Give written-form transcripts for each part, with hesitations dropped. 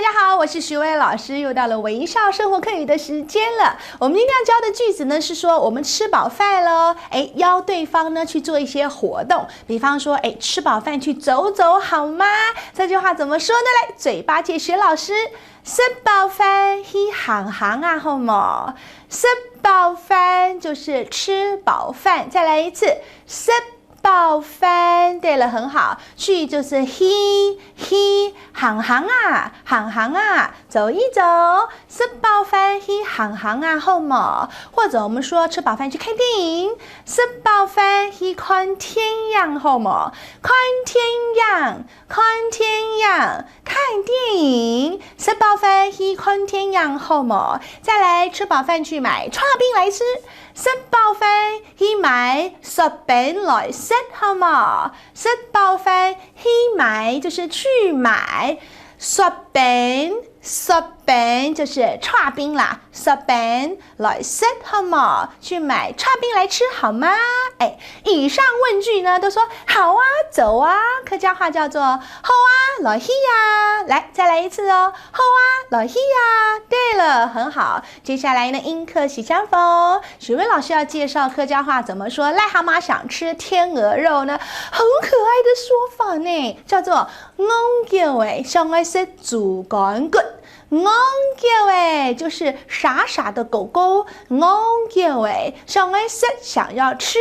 大家好，我是徐薇老师，又到了微笑生活课语的时间了。我们今天要教的句子呢是说，我们吃饱饭喽，邀对方呢去做一些活动，比方说，吃饱饭去走走好吗？这句话怎么说呢？来，嘴巴借学老师，食饱饭去行行啊，好冇？食饱饭就是吃饱饭，再来一次，食饱饭，对了，很好。去就是 he， 行行啊，行行啊，走一走。吃饱饭 he 行行啊，好冇？或者我们说吃饱饭去看电影，吃饱饭 he 看天阳，好冇？看天阳，看天阳，看电影。吃饱饭 he 看天阳，好冇？再来，吃饱饭去买串冰来吃。食飽飯去買雪餅來食，好冇？食飽飯去買就是去買雪餅，雪餅就是串冰啦，雪餅來食，好冇？去買串冰來吃好嗎？以上問句呢都說好啊，走啊，客家話叫做好啊，來去呀。來，再來一次哦，好啊，來去呀。對了，很好。接下來呢，音課喜相逢，許巍老師要介紹客家話怎麼說癩蛤蟆想吃天鵝肉呢？很可愛的說法呢，叫做戇叫想愛食豬肝骨。戇叫就是傻傻的狗狗，戇叫想愛食，想要吃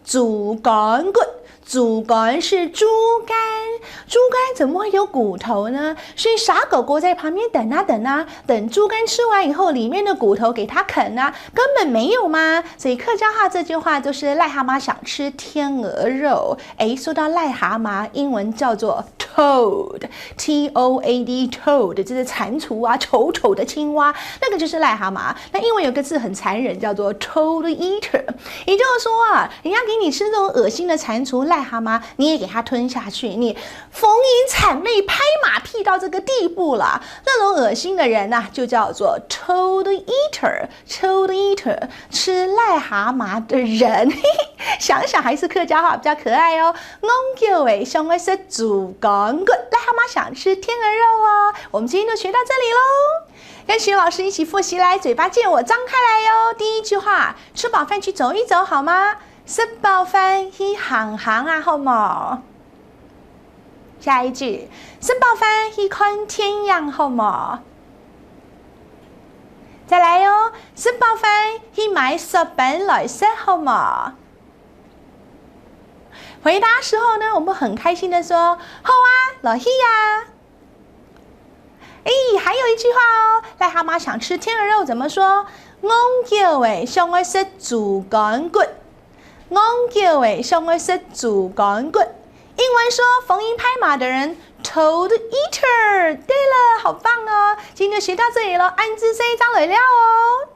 豬肝骨。豬肝是豬肝，豬肝怎麼會有骨頭呢？所以傻狗狗在旁邊等啊等啊，等豬肝吃完以後，裡面的骨頭給它啃啊，根本沒有嘛。所以客家話這句話就是癩蛤蟆想吃天鵝肉。說到癩蛤蟆，英文叫做 toad， T-O-A-D toad， 就是蟾蜍啊，醜醜的青蛙，那個就是癩蛤蟆。那英文有個字很殘忍，叫做 toad eater， 也就是說啊，人家給你吃這種惡心的蟾蜍癩蛤蟆，你也給它吞下去，你逢迎慘淚拍馬屁到這個地步了，那種惡心的人啊，就叫做 toad eater，toad eater， 吃癩蛤蟆的人。想想還是客家話比較可愛哦。戇叫想愛食豬肝骨，癩蛤蟆想吃天鵝肉哦。我們今天就學到這裡嘍。跟徐老師一起複習來，嘴巴借我張開來喲。第一句話，吃飽飯去走一走好嗎？食飽飯去行行啊，好冇？下一句，食飽飯去看天陽，好冇？再來喲，食飽飯去買雪餅來食，好冇？回答時候呢，我們很開心的說，好啊，來去呀。還有一句話哦，癩蛤蟆想吃天鵝肉怎麼說？戇叫想愛食豬肝骨。戇叫想愛食豬肝骨。英文說逢迎拍馬的人 toad eater。對了，好棒哦！今天就學到這裡了，按字這一張來了哦。